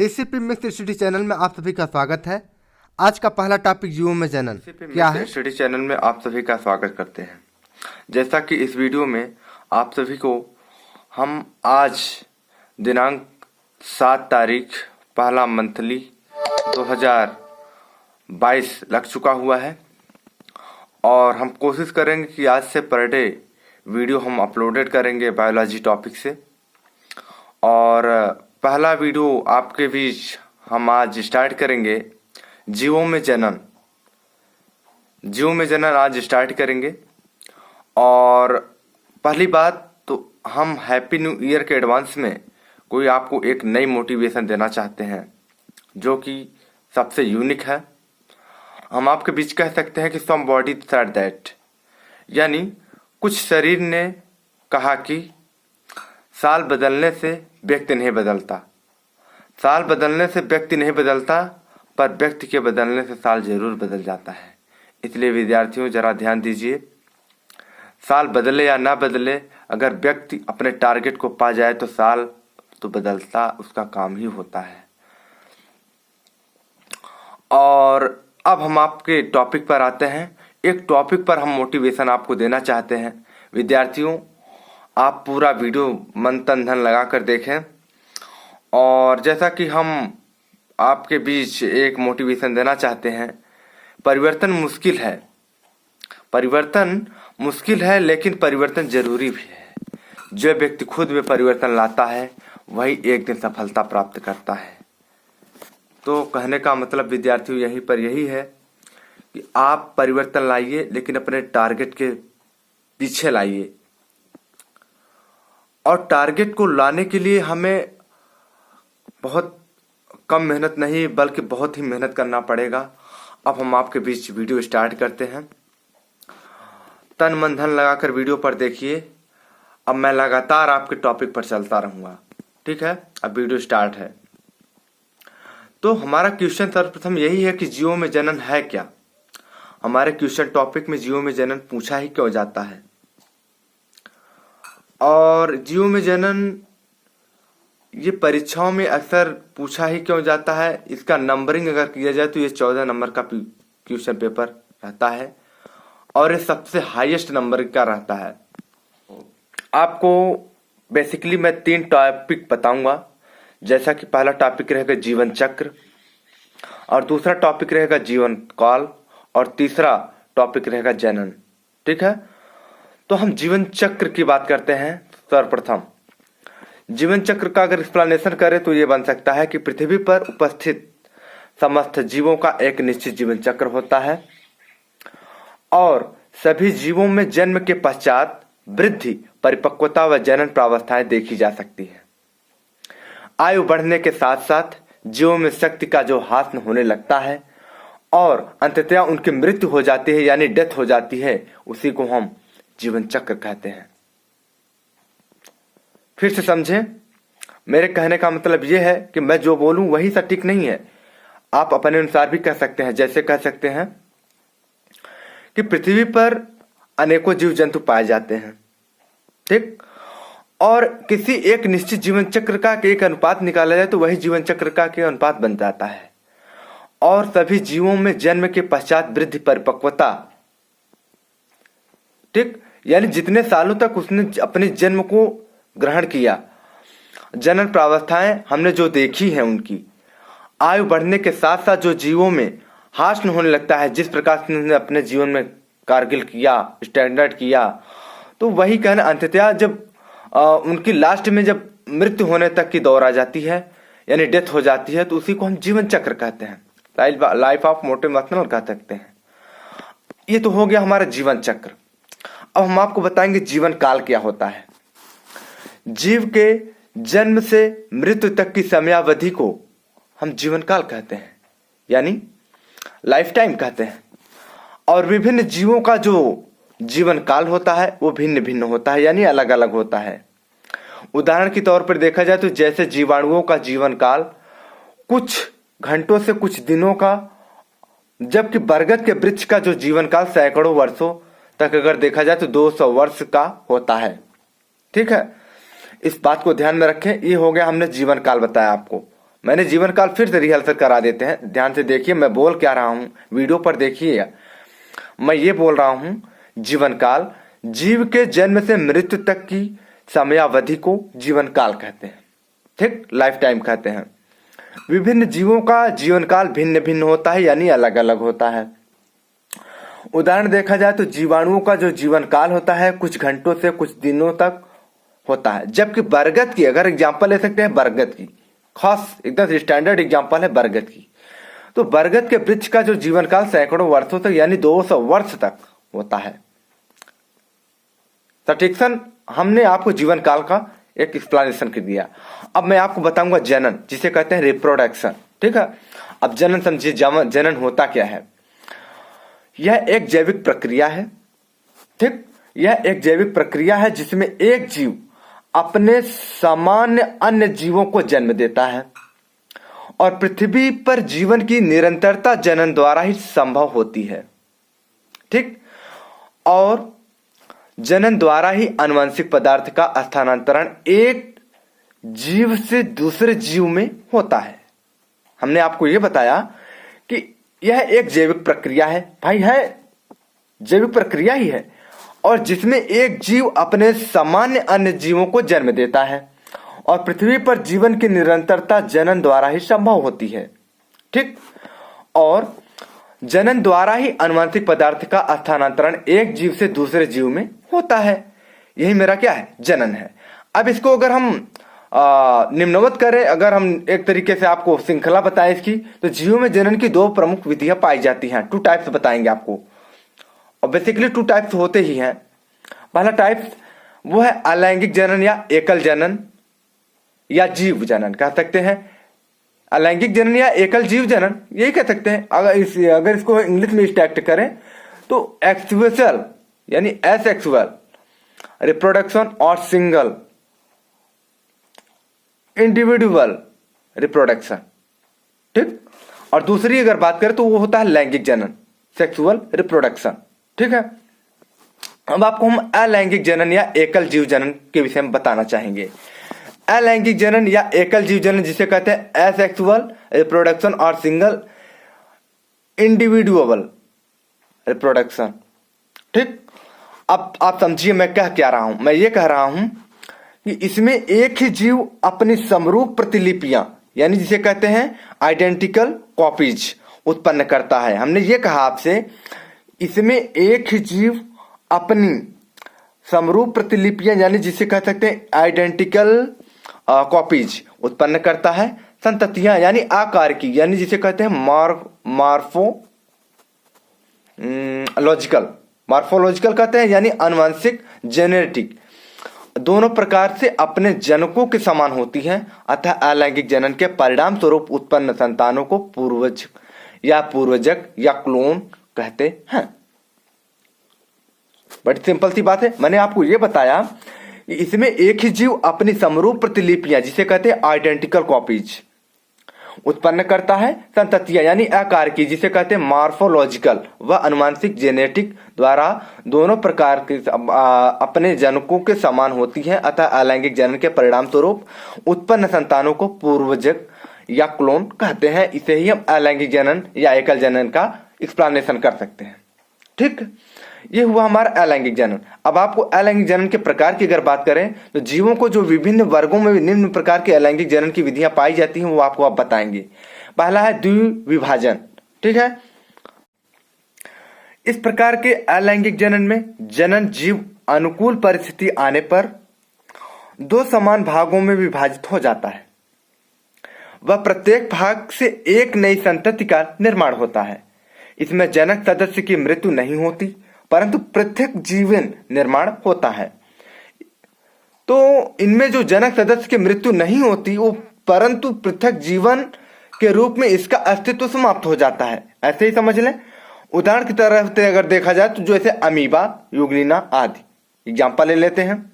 DCP mix study channel में आप सभी का स्वागत है। आज का पहला टॉपिक जीवों में जनन क्या है। स्टडी चैनल में आप सभी का स्वागत करते हैं। जैसा कि इस वीडियो में आप सभी को हम आज दिनांक 7 तारीख पहला मंथली 2022 लग चुका हुआ है और हम कोशिश करेंगे कि आज से पर डे वीडियो हम अपलोडेड करेंगे बायोलॉजी टॉपिक से। और पहला वीडियो आपके बीच हम आज स्टार्ट करेंगे जीवों में जनन। जीवों में जनन आज स्टार्ट करेंगे। और पहली बात तो हम हैप्पी न्यू ईयर के एडवांस में कोई आपको एक नई मोटिवेशन देना चाहते हैं जो कि सबसे यूनिक है। हम आपके बीच कह सकते हैं कि सम बॉडी सेड दैट, यानी कुछ शरीर ने कहा कि साल बदलने से व्यक्ति नहीं बदलता, साल बदलने से व्यक्ति नहीं बदलता, पर व्यक्ति के बदलने से साल जरूर बदल जाता है। इसलिए विद्यार्थियों जरा ध्यान दीजिए, साल बदले या ना बदले, अगर व्यक्ति अपने टारगेट को पा जाए तो साल तो बदलता उसका काम ही होता है। और अब हम आपके टॉपिक पर आते हैं। एक टॉपिक पर हम मोटिवेशन आपको देना चाहते हैं। विद्यार्थियों, आप पूरा वीडियो मन तन धन लगा कर देखें। और जैसा कि हम आपके बीच एक मोटिवेशन देना चाहते हैं, परिवर्तन मुश्किल है, परिवर्तन मुश्किल है लेकिन परिवर्तन जरूरी भी है। जो व्यक्ति खुद में परिवर्तन लाता है वही एक दिन सफलता प्राप्त करता है। तो कहने का मतलब विद्यार्थियों यहीं पर यही है कि आप परिवर्तन लाइए लेकिन अपने टारगेट के पीछे लाइए। और टारगेट को लाने के लिए हमें बहुत कम मेहनत नहीं बल्कि बहुत ही मेहनत करना पड़ेगा। अब हम आपके बीच वीडियो स्टार्ट करते हैं। तन मन धन लगाकर वीडियो पर देखिए। अब मैं लगातार आपके टॉपिक पर चलता रहूंगा, ठीक है। अब वीडियो स्टार्ट है। तो हमारा क्वेश्चन सर्वप्रथम यही है कि जीवों में जनन है क्या। हमारे क्वेश्चन टॉपिक में जीवों में जनन पूछा ही क्यों जाता है, और जीवों में जनन ये परीक्षाओं में अक्सर पूछा ही क्यों जाता है। इसका नंबरिंग अगर किया जाए तो ये 14 नंबर का क्वेश्चन पेपर रहता है और ये सबसे हाईएस्ट नंबर का रहता है। आपको बेसिकली मैं 3 टॉपिक बताऊंगा। जैसा कि पहला टॉपिक रहेगा जीवन चक्र, और दूसरा टॉपिक रहेगा जीवन काल, और तीसरा टॉपिक रहेगा जनन, ठीक है। तो हम जीवन चक्र की बात करते हैं। सर्वप्रथम जीवन चक्र का अगर एक्सप्लेनेशन करें तो ये बन सकता है कि पृथ्वी पर उपस्थित समस्त जीवों का एक निश्चित जीवन चक्र होता है और सभी जीवों में जन्म के पश्चात वृद्धि, परिपक्वता व जनन प्रावस्थाएं देखी जा सकती है। आयु बढ़ने के साथ साथ जीवों में शक्ति का जो हासन होने लगता है और अंततः उनकी मृत्यु हो जाती है, यानी डेथ हो जाती है, उसी को हम जीवन चक्र कहते हैं। फिर से समझें, मेरे कहने का मतलब यह है कि मैं जो बोलूं वही सटीक नहीं है। आप अपने अनुसार भी कह सकते हैं। जैसे कह सकते हैं कि पृथ्वी पर अनेकों जीव जंतु पाए जाते हैं, ठीक, और किसी एक निश्चित जीवन चक्र का एक अनुपात निकाला जाए तो वही जीवन चक्र का के अनुपात बन जाता है। और सभी जीवों में जन्म के पश्चात वृद्धि, परिपक्वता, ठीक, यानी जितने सालों तक उसने अपने जन्म को ग्रहण किया, जनन प्रावस्थाएं हमने जो देखी है उनकी। आयु बढ़ने के साथ साथ जो जीवों में हासन होने लगता है, जिस प्रकार से उन्होंने अपने जीवन में कारगिल किया, स्टैंडर्ड किया, तो वही कहना अंततः जब उनकी लास्ट में जब मृत्यु होने तक की दौर आ जाती है, यानी डेथ हो जाती है, तो उसी को हम जीवन चक्र कहते हैं, लाइफ ऑफ मोटिवेशनल कह सकते हैं। ये तो हो गया हमारा जीवन चक्र। अब हम आपको बताएंगे जीवन काल क्या होता है। जीव के जन्म से मृत्यु तक की समयावधि को हम जीवन काल कहते हैं, यानी लाइफ टाइम कहते हैं। और विभिन्न जीवों का जो जीवन काल होता है वो भिन्न भिन्न होता है, यानी अलग अलग होता है। उदाहरण के तौर पर देखा जाए तो जैसे जीवाणुओं का जीवन काल कुछ घंटों से कुछ दिनों का, जबकि बरगद के वृक्ष का जो जीवन काल सैकड़ों वर्षों तक अगर देखा जाए तो 200 वर्ष का होता है, ठीक है। इस बात को ध्यान में रखें। ये हो गया, हमने जीवन काल बताया आपको। मैंने जीवन काल फिर से रिहर्सल करा देते हैं, ध्यान से देखिए मैं बोल क्या रहा हूं, वीडियो पर देखिए। मैं ये बोल रहा हूं जीवन काल, जीव के जन्म से मृत्यु तक की समयावधि को जीवन काल कहते हैं, ठीक, लाइफ टाइम कहते हैं। विभिन्न जीवों का जीवन काल भिन्न भिन्न होता है, यानी अलग अलग होता है। उदाहरण देखा जाए तो जीवाणुओं का जो जीवन काल होता है कुछ घंटों से कुछ दिनों तक होता है, जबकि बरगद की अगर एग्जांपल ले सकते हैं, बरगद की खास एकदम स्टैंडर्ड एग्जांपल है बरगद की। तो बरगद के वृक्ष का जो जीवन काल सैकड़ों वर्षों तक यानी 200 वर्ष तक होता है। सटीक्शन हमने आपको जीवन काल का एक एक्सप्लेनेशन कर दिया। अब मैं आपको बताऊंगा जनन, जिसे कहते हैं रिप्रोडक्शन, ठीक है। अब जनन समझिए, जनन होता क्या है। यह एक जैविक प्रक्रिया है, ठीक, यह एक जैविक प्रक्रिया है जिसमें एक जीव अपने सामान्य अन्य जीवों को जन्म देता है और पृथ्वी पर जीवन की निरंतरता जनन द्वारा ही संभव होती है, ठीक। और जनन द्वारा ही आनुवंशिक पदार्थ का स्थानांतरण एक जीव से दूसरे जीव में होता है। हमने आपको यह बताया कि यह एक जैविक प्रक्रिया है, भाई है जैविक प्रक्रिया ही है, और जिसमें एक जीव अपने सामान्य अन्य जीवों को जन्म देता है और पृथ्वी पर जीवन की निरंतरता जनन द्वारा ही संभव होती है, ठीक। और जनन द्वारा ही आनुवंशिक पदार्थ का स्थानांतरण एक जीव से दूसरे जीव में होता है। यही मेरा क्या है, जनन है। अब इसको अगर हम निम्नवत करें, अगर हम एक तरीके से आपको श्रृंखला बताएं इसकी, तो जीवों में जनन की दो प्रमुख विधियां पाई जाती हैं। 2 टाइप्स बताएंगे आपको, और बेसिकली 2 टाइप्स होते ही हैं। पहला टाइप वो है अलैंगिक जनन या एकल जनन या जीव जनन कह सकते हैं। अलैंगिक जनन या एकल जीव जनन यही कह सकते हैं। अगर इसको इंग्लिश में स्टैक्ट करें तो एक्सुअल यानी एसेक्सुअल रिप्रोडक्शन और सिंगल इंडिविजुअल रिप्रोडक्शन, ठीक। और दूसरी अगर बात करें तो वो होता है लैंगिक जनन, सेक्सुअल रिप्रोडक्शन, ठीक है। अब आपको हम अलैंगिक जनन या एकल जीव जनन के विषय में बताना चाहेंगे। अलैंगिक जनन या एकल जीव जनन जिसे कहते हैं एसेक्सुअल रिप्रोडक्शन और सिंगल इंडिविजुअल रिप्रोडक्शन, ठीक। अब आप समझिए मैं कह क्या रहा हूं। मैं ये कह रहा हूं कि इसमें एक ही जीव अपनी समरूप प्रतिलिपियां यानी जिसे कहते हैं आइडेंटिकल कॉपीज उत्पन्न करता है। हमने ये कहा आपसे, इसमें एक ही जीव अपनी समरूप प्रतिलिपियां यानी जिसे कह सकते हैं आइडेंटिकल कॉपीज उत्पन्न करता है। संततियां यानी आकार की यानी जिसे कहते हैं मार्फोलॉजिकल कहते हैं, यानी आनुवंशिक जेनेटिक, दोनों प्रकार से अपने जनकों के समान होती हैं। अतः अलैंगिक जनन के परिणाम स्वरूप उत्पन्न संतानों को पूर्वजक या क्लोन कहते हैं। बड़ी सिंपल सी बात है। मैंने आपको यह बताया कि इसमें एक ही जीव अपनी समरूप प्रतिलिपियां जिसे कहते हैं आइडेंटिकल कॉपीज उत्पन्न करता है। संततियां यानी आकार की जिसे कहते हैं मॉर्फोलॉजिकल व आनुवंशिक जेनेटिक द्वारा दोनों प्रकार के अपने जनकों के समान होती हैं। अतः अलैंगिक जनन के परिणाम स्वरूप उत्पन्न संतानों को पूर्वजक या क्लोन कहते हैं। इसे ही हम अलैंगिक जनन या एकल जनन का एक्सप्लेनेशन कर सकते हैं, ठीक। ये हुआ हमारा अलैंगिक जनन। अब आपको अलैंगिक जनन के प्रकार की अगर बात करें तो जीवों को जो विभिन्न वर्गों में निम्न प्रकार के अलैंगिक जनन की विधियां पाई जाती हैं वो आपको आप बताएंगे। पहला है द्विविभाजन, ठीक है। इस प्रकार के अलैंगिक जनन में जनन जीव अनुकूल परिस्थिति आने पर 2 समान भागों में विभाजित हो जाता है। वह प्रत्येक भाग से एक नई संतति का निर्माण होता है। इसमें जनक सदस्य की मृत्यु नहीं होती परंतु पृथक जीवन निर्माण होता है। तो इनमें जो जनक सदस्य की मृत्यु नहीं होती वो परंतु पृथक जीवन के रूप में इसका अस्तित्व समाप्त हो जाता है, ऐसे ही समझ लें। उदाहरण की तरफ से अगर देखा जाए तो जैसे अमीबा, यूग्लिना आदि एग्जाम्पल ले लेते हैं।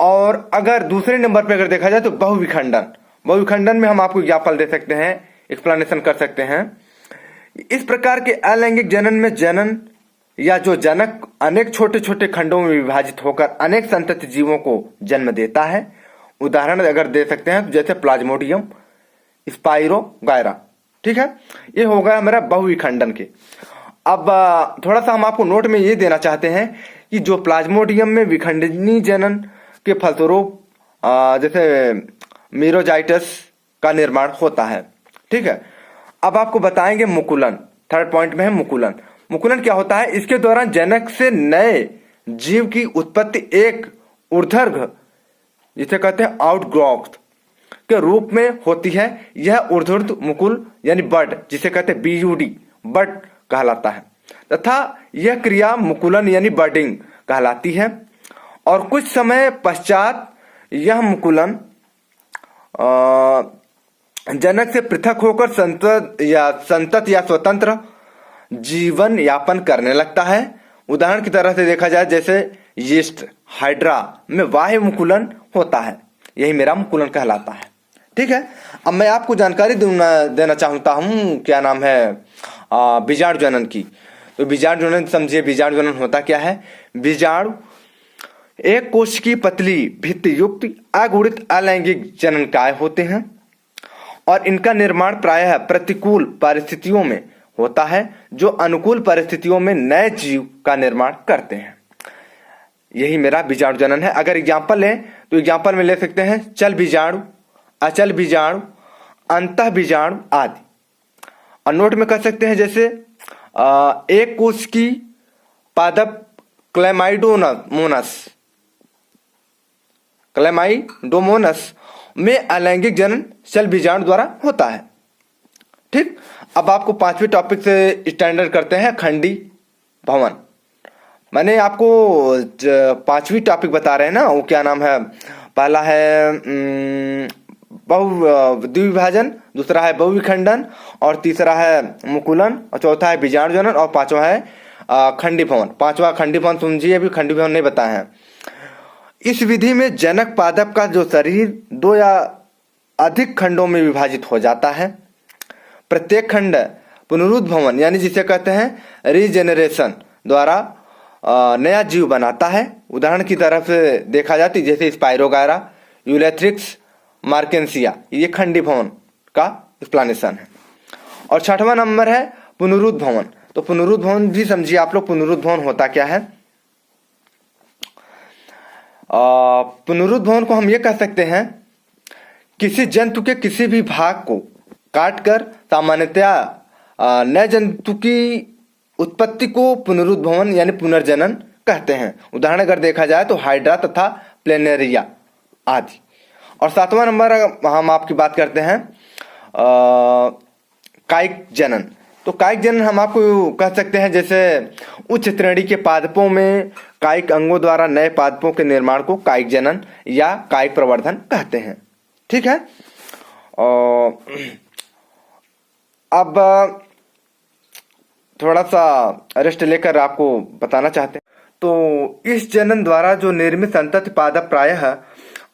और अगर दूसरे नंबर पे अगर देखा जाए तो बहुविखंडन में हम आपको एग्जाम्पल दे सकते हैं, एक्सप्लेनेशन कर सकते हैं। इस प्रकार के अलैंगिक जनन में जनन या जो जनक अनेक छोटे छोटे खंडों में विभाजित होकर अनेक संतति जीवों को जन्म देता है। उदाहरण अगर दे सकते हैं तो जैसे प्लाज्मोडियम स्पाइरोगायरा। ठीक है, ये हो गया मेरा बहुविखंडन के। अब थोड़ा सा हम आपको नोट में ये देना चाहते हैं कि जो प्लाज्मोडियम में विखंडनी जनन के फलस्वरूप जैसे मीरोजाइटस का निर्माण होता है। ठीक है, अब आपको बताएंगे मुकुलन। थर्ड पॉइंट में है मुकुलन। मुकुलन क्या होता है? इसके दौरान जनक से नए जीव की उत्पत्ति एक ऊर्ध्वगर्भ, जिसे कहते हैं आउटग्रोथ के रूप में होती है। यह ऊर्ध्वगर्भ मुकुल यानी बड, जिसे कहते हैं बीयूडी, बड कहलाता है, तथा यह क्रिया मुकुलन यानी बडिंग कहलाती है। और कुछ समय पश्चात यह मुकुलन जनक से पृथक होकर संतत या स्वतंत्र जीवन यापन करने लगता है। उदाहरण की तरह से देखा जाए जैसे यीस्ट, हाइड्रा में बाह्य मुकुलन होता है, यही मेरा मुकुलन कहलाता है। ठीक है, अब मैं आपको जानकारी देना चाहता हूँ, क्या नाम है, बीजाणु जनन की। तो बीजाणु जनन समझिए, बीजाणु जनन होता क्या है? बीजाणु एक कोश की पतली भित्ति युक्त अगुणित अलैंगिक जननकाय होते हैं और इनका निर्माण प्रायः प्रतिकूल परिस्थितियों में होता है, जो अनुकूल परिस्थितियों में नए जीव का निर्माण करते हैं। यही मेरा बीजाणु जनन है। अगर एग्जाम्पल लें तो एग्जाम्पल में ले सकते हैं चल बीजाणु, अचल बीजाणु, अंतः बीजाणु आदि। और नोट में कर सकते हैं जैसे एक कोश की पादप क्लेमाइडोमोनस में अलैंगिक जनन चल बीजाणु द्वारा होता है। ठीक, अब आपको पांचवें टॉपिक से स्टैंडर्ड करते हैं, खंडी भवन। मैंने आपको पांचवी टॉपिक बता रहे हैं ना, वो क्या नाम है? पहला है द्विविभाजन, दूसरा है बहुविखंडन, और तीसरा है मुकुलन, और चौथा है बीजाणु जनन, और पांचवा है खंडी भवन। पांचवा खंडी भवन समझिए, अभी खंडी भवन नहीं बताए हैं। इस विधि में जनक पादप का जो शरीर दो या अधिक खंडों में विभाजित हो जाता है। प्रत्येक खंड पुनरुद्भवन यानी जिसे कहते हैं रीजेनरेशन द्वारा नया जीव बनाता है। उदाहरण की तरफ से देखा जाती जैसे स्पाइरोगायरा, यूलेथ्रिक्स, मार्केंसिया, ये खंडी भवन का एक्सप्लेनेशन है। और छठवां नंबर है पुनरुद्भवन। तो पुनरुद्भवन भी समझिए आप लोग, पुनरुद्भवन होता क्या है? पुनरुद्भवन को हम ये कह सकते हैं किसी जंतु के किसी भी भाग को काटकर सामान्यतया नए जंतु की उत्पत्ति को पुनरुद्भवन यानी पुनर्जनन कहते हैं। उदाहरण अगर देखा जाए तो हाइड्रा तथा प्लेनेरिया आदि। और सातवां नंबर हम आपकी बात करते हैं कायिक जनन। तो कायिक जनन हम आपको कह सकते हैं जैसे उच्च श्रेणी के पादपों में कायिक अंगों द्वारा नए पादपों के निर्माण को कायिक जनन या कायिक प्रवर्धन कहते हैं। ठीक है, अब थोड़ा सा रेस्ट लेकर आपको बताना चाहते हैं। तो इस जनन द्वारा जो निर्मित संतति पादप प्रायः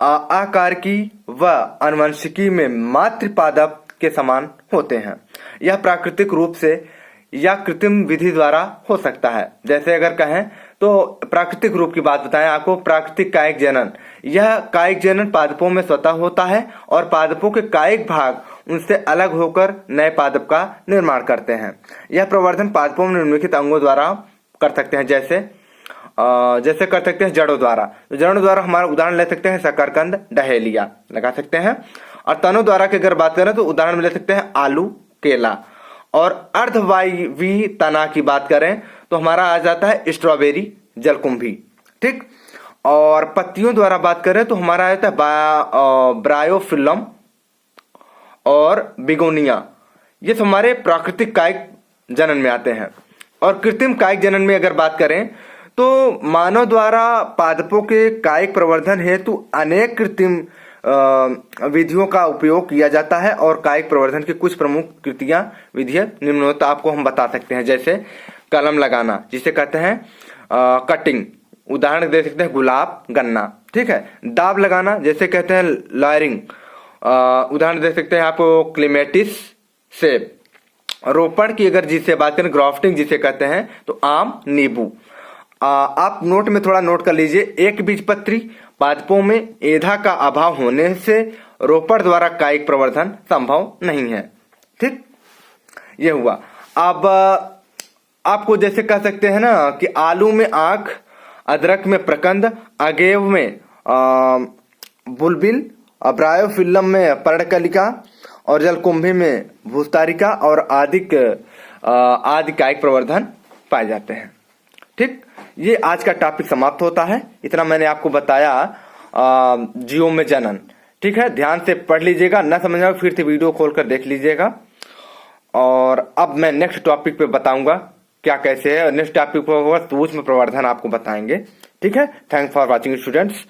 आकार की व आनुवंशिकी में मातृ पादप के समान होते हैं। यह प्राकृतिक रूप से या कृत्रिम विधि द्वारा हो सकता है। जैसे अगर कहें तो प्राकृतिक रूप की बात बताएं आपको, प्राकृतिक कायिक जनन। यह कायिक जनन पादपों में स्वतः होता है और पादपों के कायिक भाग उनसे अलग होकर नए पादप का निर्माण करते हैं। यह प्रवर्धन पादपों में निम्नलिखित अंगों द्वारा कर सकते हैं, जैसे कर सकते हैं जड़ों द्वारा। तो जड़ों द्वारा हमारा उदाहरण ले सकते हैं शकरकंद, डहेलिया लगा सकते हैं। और तनों द्वारा की अगर बात करें तो उदाहरण में ले सकते हैं आलू, केला। और अर्धवायवी तना की बात करें तो हमारा आ जाता है स्ट्रॉबेरी, जलकुंभी। ठीक, और पत्तियों द्वारा बात करें तो हमारा आ जाता है ब्रायोफिलम और बिगोनिया। ये हमारे प्राकृतिक कायिक जनन में आते हैं। और कृत्रिम कायिक जनन में अगर बात करें तो मानव द्वारा पादपों के कायिक प्रवर्धन हेतु अनेक कृत्रिम विधियों का उपयोग किया जाता है। और कायिक प्रवर्धन की कुछ प्रमुख कृतियां विधियां निम्नलिखित आपको हम बता सकते हैं, जैसे कलम लगाना जिसे कहते हैं कटिंग, उदाहरण दे सकते हैं गुलाब, गन्ना। ठीक है, दाब लगाना जैसे कहते हैं लॉयरिंग, उदाहरण दे सकते हैं आपको क्लेमेटिस, सेब। रोपण की अगर जिससे बात करें ग्राफ्टिंग जिसे कहते हैं तो आम, नींबू। आप नोट में थोड़ा नोट कर लीजिए, एक बीजपत्री पादपों में एधा का अभाव होने से रोपड़ द्वारा कायिक प्रवर्धन संभव नहीं है। ठीक, ये हुआ। अब आपको जैसे कह सकते हैं ना कि आलू में आंख, अदरक में प्रकंद, अगेव में बुलबिल, ब्रायोफिल्लम में पर्णकलिका और जलकुंभी में भूस्तारिका और आदि कायिक प्रवर्धन पाए जाते हैं। ठीक, ये आज का टॉपिक समाप्त होता है। इतना मैंने आपको बताया जीवों में जनन। ठीक है, ध्यान से पढ़ लीजिएगा, ना समझ में फिर से वीडियो खोलकर देख लीजिएगा। और अब मैं नेक्स्ट टॉपिक पे बताऊंगा क्या कैसे है। नेक्स्ट टॉपिक होगा सूक्ष्म प्रवर्धन, आपको बताएंगे। ठीक है, थैंक्स फॉर वाचिंग स्टूडेंट्स।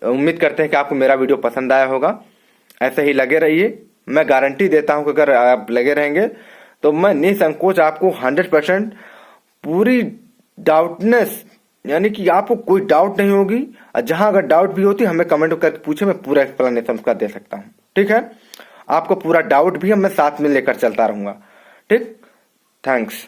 उम्मीद करते हैं कि आपको मेरा वीडियो पसंद आया होगा। ऐसे ही लगे रहिए, मैं गारंटी देता हूं कि अगर आप लगे रहेंगे तो मैं निसंकोच आपको 100% पूरी डाउटनेस, यानी कि आपको कोई डाउट नहीं होगी। और जहां अगर डाउट भी होती हमें कमेंट करके पूछे, मैं पूरा एक्सप्लेनेशन उसका दे सकता हूं। ठीक है, आपको पूरा डाउट भी मैं साथ में लेकर चलता रहूंगा। ठीक, थैंक्स।